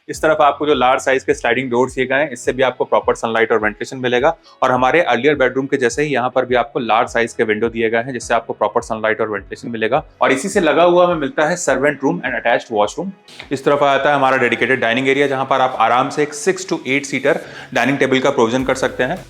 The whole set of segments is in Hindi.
इस तरफ आपको जो लार्ज साइज के स्लाइडिंग डोर्स दिए गए हैं, इससे भी आपको प्रॉपर सनलाइट और वेंटिलेशन मिलेगा। और हमारे अर्लियर बेडरूम के जैसे ही यहाँ पर भी आपको लार्ज साइज के विंडो दिए गए हैं, जिससे आपको प्रॉपर सनलाइट और वेंटिलेशन मिलेगा। और इसी से लगा हुआ हमें मिलता है servant room and attached washroom. इस तरफ आता है हमारा डेडिकेटेड डाइनिंग एरिया, जहां पर आप आराम से एक 6 to 8 सीटर डाइनिंग टेबल का प्रोविजन कर सकते हैं।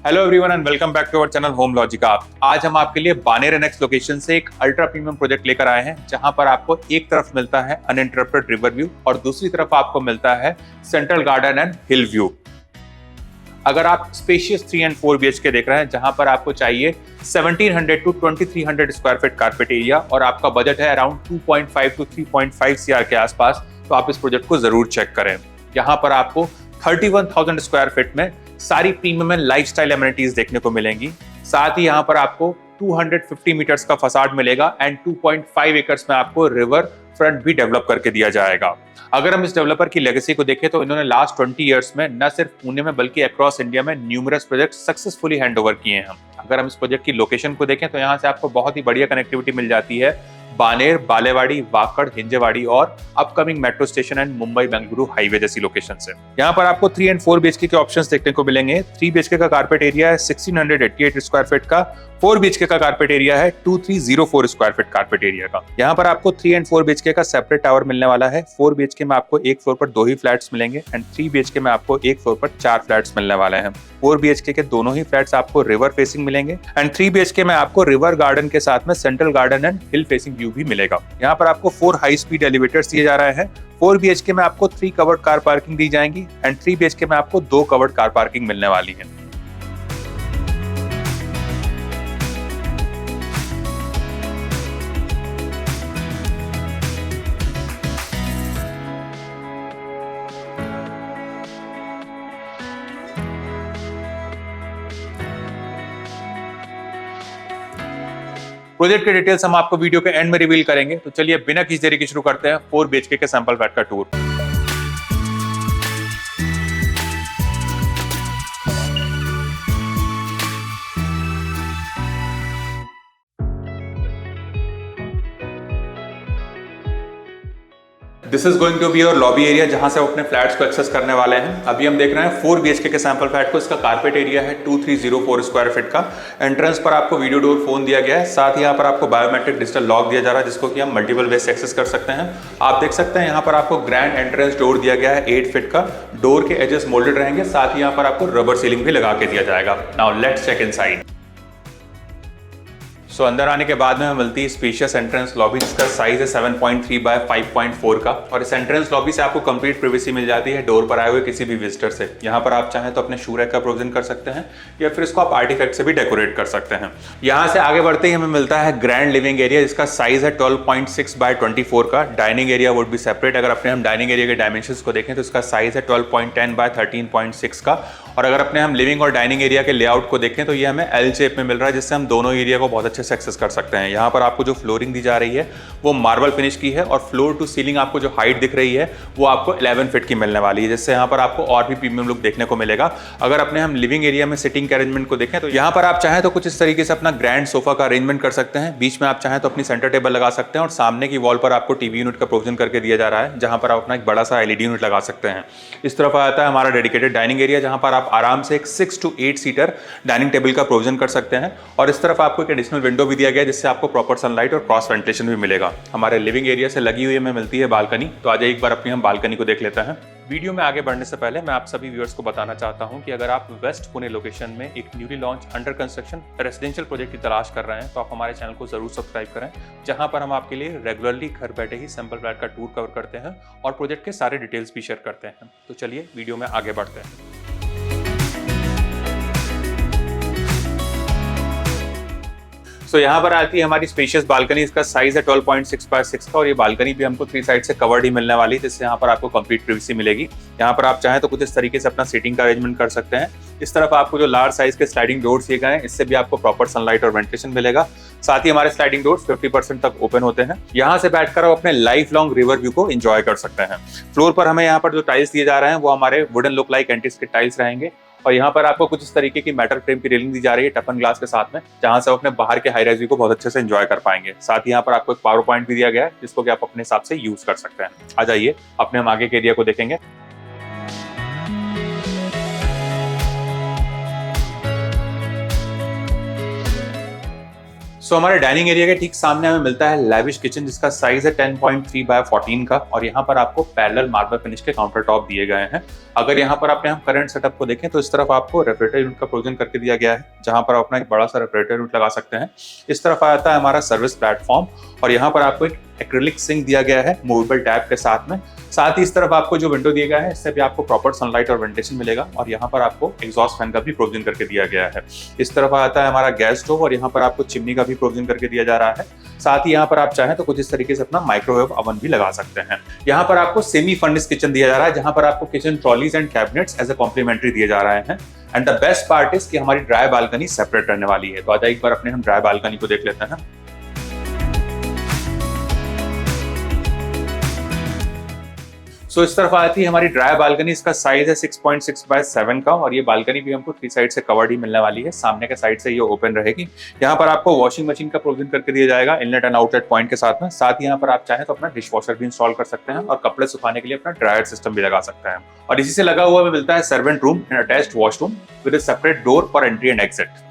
Hello everyone and welcome back to our channel Home Logica. आज हम आपके लिए बानेर एनेक्स लोकेशन से एक अल्ट्रा प्रीमियम प्रोजेक्ट लेकर आए हैं, जहां पर आपको एक तरफ मिलता है अनइंटरप्टेड रिवर व्यू और दूसरी तरफ आपको मिलता है central garden and hill view. अगर आप स्पेशियस 3 and 4 BHK देख रहे हैं, जहां पर आपको चाहिए 1700 to 2300 square feet carpet area और आपका बजट है अराउंड 2.5 to 3.5 CR के आसपास, तो आप इस प्रोजेक्ट को जरूर चेक करें। यहाँ पर आपको 31,000 स्क्वायर फीट में सारी प्रीमियम एंड लाइफस्टाइल एमिनिटीज देखने को मिलेंगी। साथ ही यहाँ पर आपको 250 मीटर्स का फसाड मिलेगा एंड 2.5 एकर्स में आपको रिवर फ्रंट भी डेवलप करके दिया जाएगा। अगर हम इस डेवलपर की लेगेसी को देखें तो इन्होंने लास्ट 20 इयर्स में न सिर्फ पुणे में बल्कि अक्रॉस इंडिया में numerous project successfully hand over किए हैं। अगर हम इस प्रोजेक्ट की लोकेशन को देखें तो यहाँ से आपको बहुत ही बढ़िया कनेक्टिविटी मिल जाती है बानेर, बालेवाड़ी, वाकड़, हिंजेवाड़ी और upcoming metro station and Mumbai Bengaluru highway जैसी लोकेशन से। यहाँ पर आपको 3 and 4 BHK के ऑप्शंस देखने को मिलेंगे। 3 BHK का कारपेट एरिया है 1688 स्क्वायर फीट का, 4 BHK का कारपेट एरिया है 2304 स्क्वायर फीट कारपेट एरिया का। यहाँ पर आपको 3 and 4 BHK का सेपरेट टावर मिलने वाला है। 4 BHK में आपको एक फ्लोर पर 2 ही फ्लैट्स मिलेंगे एंड 3 BHK में आपको एक फ्लोर पर 4 फ्लैट्स मिलने वाले हैं। 4 BHK के दोनों ही फ्लैट्स आपको रिवर फेसिंग मिलेंगे एंड 3 BHK में आपको रिवर गार्डन के साथ में central garden and hill facing view भी मिलेगा। यहाँ पर आपको 4 हाई स्पीड एलिवेटर्स दिए जा रहे हैं। 4 BHK में आपको 3 कवर्ड कार पार्किंग दी जाएंगी एंड 3 BHK में आपको 2 कवर्ड कार पार्किंग मिलने वाली है। प्रोजेक्ट के डिटेल्स हम आपको वीडियो के एंड में रिवील करेंगे, तो चलिए बिना किसी देरी के शुरू करते हैं 4 BHK के सैंपल फ्लैट का tour. This is going to be your lobby area, जहां से आप अपने फ्लैट्स को एक्सेस करने वाले हैं। अभी हम देख रहे हैं 4 BHK के सैंपल फ्लैट को। इसका कारपेट एरिया है 2304 स्क्वायर फीट का। एंट्रेंस पर आपको वीडियो डोर फोन दिया गया है। साथ ही यहाँ पर आपको बायोमेट्रिक डिजिटल लॉक दिया जा रहा है, जिसको कि हम मल्टीपल वे से एक्सेस कर सकते हैं। आप देख सकते हैं यहाँ पर आपको ग्रैंड एंट्रेंस डोर दिया गया है 8 फीट का। डोर के एजेस मोल्डेड रहेंगे, साथ ही यहाँ पर आपको रबर सीलिंग भी लगा के दिया जाएगा। Now let's check inside. So अंदर आने के बाद में हमें मिलती है स्पेशियस एंट्रेंस लॉबी, जिसका साइज है 7.3 बाय 5.4 का। और इस एंट्रेंस लॉबी से आपको कंप्लीट प्राइवेसी मिल जाती है डोर पर आए हुए किसी भी विजिटर से। यहाँ पर आप चाहें तो अपने शू रैक का प्रोविजन कर सकते हैं या फिर इसको आप आर्टिफैक्ट से भी डेकोरेट कर सकते हैं। यहाँ से आगे बढ़ते ही हमें मिलता है ग्रैंड लिविंग एरिया, जिसका साइज है 12.6 बाय 24 का। Dining area would be separate. अगर अपने हम डाइनिंग एरिया के डायमेंशंस को देखें तो इसका साइज है 12.10 बाय 13.6 का। और अगर अपने हम लिविंग और डाइनिंग एरिया के लेआउट को देखें तो ये हमें एल शेप में मिल रहा है, जिससे हम दोनों एरिया को बहुत अच्छे से एक्सेस कर सकते हैं। यहाँ पर आपको जो फ्लोरिंग दी जा रही है वो मार्बल फिनिश की है और फ्लोर टू सीलिंग आपको जो हाइट दिख रही है वो आपको 11 फीट की मिलने वाली है, जिससे यहाँ पर आपको और भी प्रीमियम लुक देखने को मिलेगा। अगर अपने हम लिविंग एरिया में सिटिंग के अरेंजमेंट को देखें तो यहाँ पर आप चाहें तो कुछ इस तरीके से अपना ग्रैंड सोफा का अरेंजमेंट कर सकते हैं। बीच में आप चाहें तो अपनी सेंटर टेबल लगा सकते हैं और सामने की वॉल पर आपको टीवी यूनिट का प्रोविजन करके दिया जा रहा है, जहां पर आप अपना एक बड़ा सा LED यूनिट लगा सकते हैं। इस तरफ आता है हमारा डेडिकेटेड डाइनिंग एरिया, जहां पर आप आराम से एक 6 to 8 सीटर डाइनिंग टेबल का प्रोविजन कर सकते हैं। और इस तरफ आपको एक एडिशनल विंडो भी दिया गया है, जिससे आपको प्रॉपर सनलाइट और क्रॉस वेंटिलेशन भी मिलेगा। हमारे लिविंग एरिया से लगी हुई हमें मिलती है बालकनी, तो आज एक बार अपनी हम बालकनी को देख लेते हैं। वीडियो में आगे बढ़ने से पहले मैं आप सभी व्यूअर्स को बताना चाहता हूं कि अगर आप वेस्ट पुणे लोकेशन में एक newly launch under construction residential project की तलाश कर रहे हैं तो आप हमारे चैनल को जरूर सब्सक्राइब करें, जहां पर हम आपके लिए रेगुलरली घर बैठे ही सैंपल फ्लैट का टूर कवर करते हैं और प्रोजेक्ट के सारे डिटेल्स भी शेयर करते हैं। तो चलिए वीडियो में आगे बढ़ते हैं। सो यहाँ पर आती है हमारी स्पेशियस बालकनी। इसका साइज है 12.6x6 का और ये बालकनी भी हमको 3 साइड से कवर्ड ही मिलने वाली है, जिससे यहाँ पर आपको कंप्लीट प्राइवेसी मिलेगी। यहाँ पर आप चाहें तो कुछ इस तरीके से अपना सीटिंग का अरेंजमेंट कर सकते हैं। इस तरफ आपको जो लार्ज साइज के स्लाइडिंग डोर्स दिए गए हैं, इससे भी आपको प्रॉपर सनलाइट और वेंटिलेशन मिलेगा। साथ ही हमारे स्लाइडिंग डोर्स 50% तक ओपन होते हैं। यहाँ से बैठकर आप अपने लाइफ लॉन्ग रिवर व्यू को एंजॉय कर सकते हैं। फ्लोर पर हमें यहाँ पर जो टाइल्स दिए जा रहे हैं वो हमारे वुडन लुक लाइक एंटीस के टाइल्स रहेंगे और यहाँ पर आपको कुछ इस तरीके की मेटल फ्रेम की रेलिंग दी जा रही है टफन ग्लास के साथ में, जहां से आप अपने बाहर के हाई राइज व्यू को बहुत अच्छे से एंजॉय कर पाएंगे। साथ ही यहाँ पर आपको एक पावर पॉइंट भी दिया गया है, जिसको कि आप अपने हिसाब से यूज कर सकते हैं। आ जाइए अपने हम आगे के एरिया को देखेंगे। सो हमारे डाइनिंग एरिया के ठीक सामने हमें मिलता है लेविश किचन, जिसका साइज है 10.3x14 का और यहाँ पर आपको पैरेलल मार्बल फिनिश के काउंटर टॉप दिए गए हैं। अगर यहाँ पर अपने हम करंट सेटअप को देखें तो इस तरफ आपको रेफ्रिजरेटर यूनिट का प्रोविजन करके दिया गया है, जहाँ पर आप अपना एक बड़ा सा रेफ्रिजरेटर यूनिट लगा सकते हैं। इस तरफ आता है हमारा सर्विस प्लेटफॉर्म और यहाँ पर आपको एक एक्रिलिक सिंक दिया गया है मूवेबल टैप के साथ में। साथ ही इस तरफ आपको जो विंडो दिया गया है, इससे भी आपको प्रॉपर सनलाइट और वेंटिलेशन मिलेगा और यहाँ पर आपको एग्जॉस्ट फैन का भी प्रोविजन करके दिया गया है। इस तरफ आता है हमारा गैस स्टोव और यहाँ पर आपको चिमनी का भी प्रोविजन करके दिया जा रहा है। साथ ही यहाँ पर आप चाहें तो कुछ इस तरीके से अपना माइक्रोवेव ओवन भी लगा सकते हैं। यहाँ पर आपको सेमी फर्निश्ड किचन दिया जा रहा है, जहाँ पर आपको kitchen trolleys and cabinets as a complimentary दिए जा रहे हैं। And the best part is कि हमारी ड्राई बालकनी सेपरेट रहने वाली है। तो आज एक बार अपने हम ड्राई बालकनी को देख लेते हैं। सो इस तरफ आती है हमारी ड्राई बालकनी। इसका साइज है 6.6x7 का और ये बालकनी भी हमको 3 साइड से कवर्ड ही मिलने वाली है। सामने के साइड से ये ओपन रहेगी। यहाँ पर आपको वॉशिंग मशीन का प्रोविजन करके दिया जाएगा इनलेट एंड आउटलेट पॉइंट के साथ में। साथ ही यहाँ पर आप चाहें तो अपना डिश वॉशर भी इंस्टॉल कर सकते हैं और कपड़े सुखाने के लिए अपना ड्रायर सिस्टम भी लगा सकते हैं। और इसी से लगा हुआ हमें मिलता है servant room and attached washroom with a separate door for entry and exit.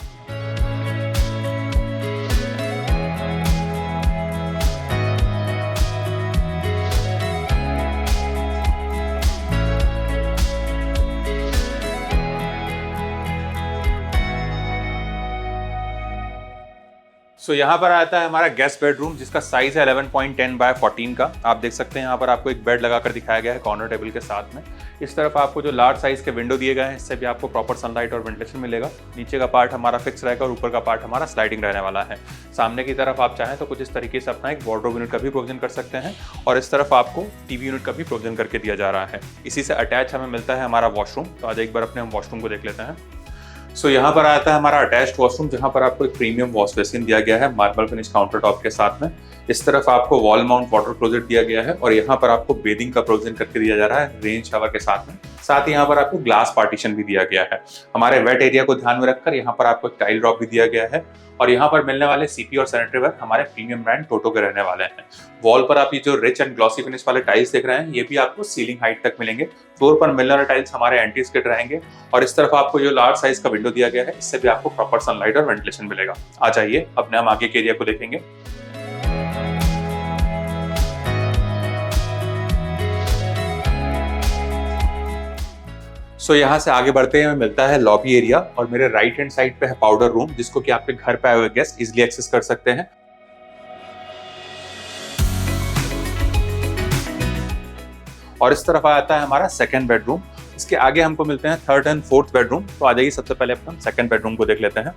So यहाँ पर आता है हमारा गेस्ट बेडरूम, जिसका साइज है 11.10x14 का। आप देख सकते हैं यहाँ पर आपको एक बेड लगाकर दिखाया गया है कॉर्नर टेबल के साथ में। इस तरफ आपको जो लार्ज साइज के विंडो दिए गए हैं, इससे भी आपको प्रॉपर सनलाइट और वेंटिलेशन मिलेगा। नीचे का पार्ट हमारा फिक्स रहेगा और ऊपर का पार्ट हमारा स्लाइडिंग रहने वाला है। सामने की तरफ आप चाहें तो कुछ इस तरीके से अपना एक वार्डरोब यूनिट का भी प्रोविजन कर सकते हैं और इस तरफ आपको टीवी यूनिट का भी प्रोविजन करके दिया जा रहा है। इसी से अटैच हमें मिलता है हमारा वॉशरूम। तो आज एक बार अपने हम वॉशरूम को देख लेते हैं। सो यहाँ पर आता है हमारा अटैच्ड वॉशरूम, जहाँ पर आपको एक प्रीमियम वॉश बेसिन दिया गया है मार्बल फिनिश काउंटर टॉप के साथ में। इस तरफ आपको वॉल माउंट वाटर क्लोजेट दिया गया है और यहाँ पर आपको बेदिंग का प्रोविजन करके दिया जा रहा है रेन शावर के साथ में। साथ ही यहाँ पर आपको ग्लास पार्टीशन भी दिया गया है। हमारे वेट एरिया को ध्यान में रखकर यहाँ पर आपको एक टाइल ड्रॉप भी दिया गया है और यहाँ पर मिलने वाले सीपी और सैनिटरी वेयर हमारे प्रीमियम ब्रांड टोटो के रहने वाले हैं। वॉल पर आप ये जो रिच एंड ग्लॉसी फिनिश वाले टाइल्स देख रहे हैं, ये भी आपको सीलिंग हाइट तक मिलेंगे। फ्लोर पर मिलने वाले टाइल्स हमारे एंटी स्किड रहेंगे और इस तरफ आपको जो लार्ज साइज का विंडो दिया गया है, इससे भी आपको प्रॉपर सनलाइट और वेंटिलेशन मिलेगा। आ जाइए अपने हम आगे के एरिया को देखेंगे। सो यहाँ से आगे बढ़ते हैं हमें मिलता है लॉबी एरिया और मेरे राइट हैंड साइड पे है पाउडर रूम, जिसको कि आपके घर पे आए हुए गेस्ट इजिली एक्सेस कर सकते हैं। और इस तरफ आता है हमारा सेकंड बेडरूम। इसके आगे हमको मिलते हैं थर्ड एंड फोर्थ बेडरूम। तो आ जाइए सबसे पहले अपन सेकंड बेडरूम को देख लेते हैं।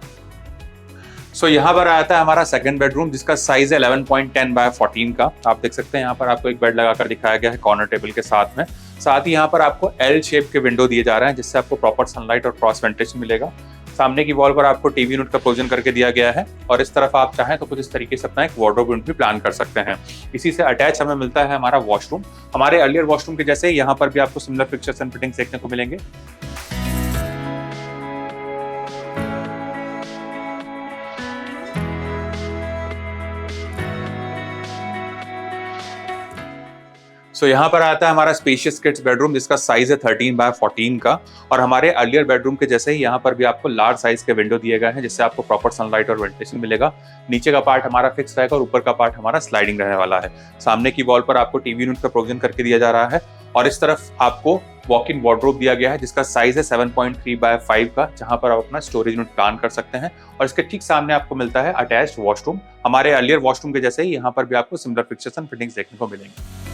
सो यहाँ पर आता है हमारा सेकंड बेडरूम, जिसका साइज है 11.10x14 का। आप देख सकते हैं यहाँ पर आपको एक बेड लगाकर दिखाया गया है कॉर्नर टेबल के साथ में। साथ ही यहाँ पर आपको एल शेप के विंडो दिए जा रहे हैं, जिससे आपको प्रॉपर सनलाइट और क्रॉस वेंटिलेशन मिलेगा। सामने की वॉल पर आपको टीवी यूनिट का प्रोविजन करके दिया गया है और इस तरफ आप चाहें तो कुछ इस तरीके से अपना एक वार्डरोब यूनिट भी प्लान कर सकते हैं। इसी से अटैच हमें मिलता है हमारा वॉशरूम। हमारे अर्लियर वॉशरूम के जैसे यहाँ पर भी आपको सिमिलर फिक्चर्स एंड फिटिंग्स देखने को मिलेंगे। सो यहाँ पर आता है हमारा स्पेशियस किड्स बेडरूम, जिसका साइज है 13x14 का और हमारे अर्लियर बेडरूम के जैसे ही यहाँ पर भी आपको लार्ज साइज के विंडो दिए गए हैं, जिससे आपको प्रॉपर सनलाइट और वेंटिलेशन मिलेगा। नीचे का पार्ट हमारा फिक्स रहेगा और ऊपर का पार्ट हमारा स्लाइडिंग रहने वाला है। सामने की वॉल पर आपको टीवी यूनिट का प्रोविजन करके दिया जा रहा है और इस तरफ आपको वॉक इन वार्डरोब दिया गया है, जिसका साइज है 7.3x5 का, जहां पर आप अपना स्टोरेज यूनिट प्लान कर सकते हैं। और इसके ठीक सामने आपको मिलता है अटैच्ड वॉशरूम। हमारे अर्लियर वॉशरूम के जैसे ही यहाँ पर भी आपको सिमिलर फिक्चर्स एंड फिटिंग्स देखने को मिलेंगे।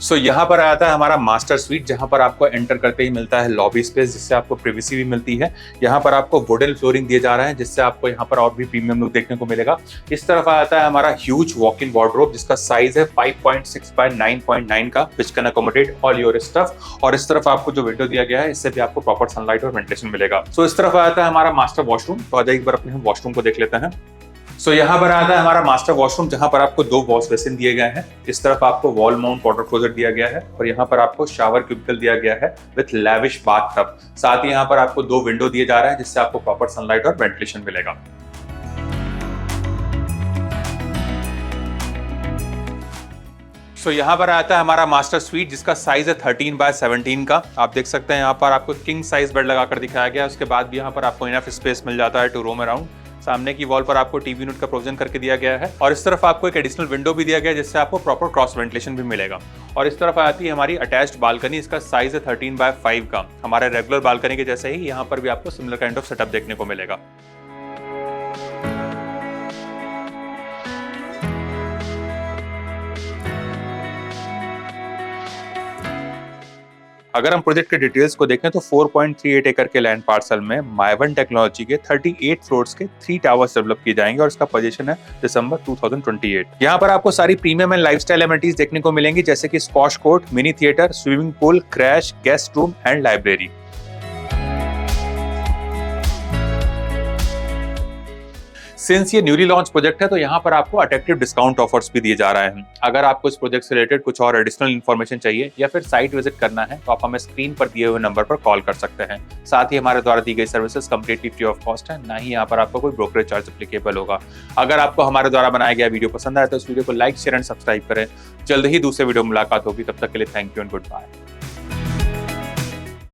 सो यहाँ पर आता है हमारा मास्टर स्वीट, जहाँ पर आपको एंटर करते ही मिलता है लॉबी स्पेस, जिससे आपको प्रिवेसी भी मिलती है। यहाँ पर आपको वुडन फ्लोरिंग दिए जा रहा है, जिससे आपको यहाँ पर और भी प्रीमियम लुक देखने को मिलेगा। इस तरफ आता है हमारा ह्यूज वॉक इन वार्डरोब, जिसका साइज है 5.6 बाय 9.9 का, which can accommodate all your stuff. और इस तरफ आपको जो विंडो दिया गया है, इससे भी आपको प्रॉपर सनलाइट और वेंटिलेशन मिलेगा। सो इस तरफ आता है हमारा मास्टर वॉशरूम। तो आज एक बार अपने हम वॉशरूम को देख लेते हैं। सो यहाँ पर आता है हमारा मास्टर वॉशरूम, जहां पर आपको 2 वॉश बेसिन दिए गए हैं। इस तरफ आपको वॉल माउंट वाटर क्लोजेट दिया गया है और यहाँ पर आपको शावर क्यूबिकल दिया गया है विथ लैविश बाथ टब। साथ ही यहाँ पर आपको 2 विंडो दिए जा रहे हैं, जिससे आपको प्रॉपर सनलाइट और वेंटिलेशन मिलेगा। सो यहाँ पर आता है हमारा मास्टर स्वीट, जिसका साइज है 13 बाय 17 का। आप देख सकते हैं यहाँ पर आपको किंग साइज बेड लगाकर दिखाया गया है। उसके बाद भी यहाँ पर आपको इनफ स्पेस मिल जाता है टू रोम अराउंड। सामने की वॉल पर आपको टीवी यूनिट का प्रोविजन करके दिया गया है और इस तरफ आपको एक एडिशनल विंडो भी दिया गया है, जिससे आपको प्रॉपर क्रॉस वेंटिलेशन भी मिलेगा। और इस तरफ आती है हमारी अटैच्ड बालकनी। इसका साइज है 13 बाय 5 का। हमारे रेगुलर बालकनी के जैसे ही यहाँ पर भी आपको सिमिलर काइंड ऑफ सेटअप देखने को मिलेगा। अगर हम प्रोजेक्ट के डिटेल्स को देखें तो 4.38 एकड़ के लैंड पार्सल में माइवन टेक्नोलॉजी के 38 फ्लोर्स के 3 टावर्स डेवलप किए जाएंगे और इसका पोजीशन है दिसंबर 2028। यहाँ पर आपको सारी प्रीमियम एंड लाइफस्टाइल एमिनिटीज देखने को मिलेंगी, जैसे कि squash court, mini theatre, swimming pool, crash, guest room and library. Since ये न्यूली लॉन्च प्रोजेक्ट है, तो यहाँ पर आपको अट्रैक्टिव डिस्काउंट ऑफर्स भी दिए जा रहे हैं। अगर आपको इस प्रोजेक्ट से रिलेटेड कुछ और एडिशनल इन्फॉर्मेशन चाहिए या फिर साइट विजिट करना है, तो आप हमें स्क्रीन पर दिए हुए नंबर पर कॉल कर सकते हैं। साथ ही हमारे द्वारा दी गई services completely free of cost है, ना ही यहाँ पर आपको कोई ब्रोकरेज चार्ज एप्लीकेबल होगा। अगर आपको हमारे द्वारा बनाया गया वीडियो पसंद आए तो इस वीडियो को लाइक, शेयर एंड सब्सक्राइब करें। जल्द ही दूसरे वीडियो में मुलाकात होगी। तब तक के लिए thank you and good bye.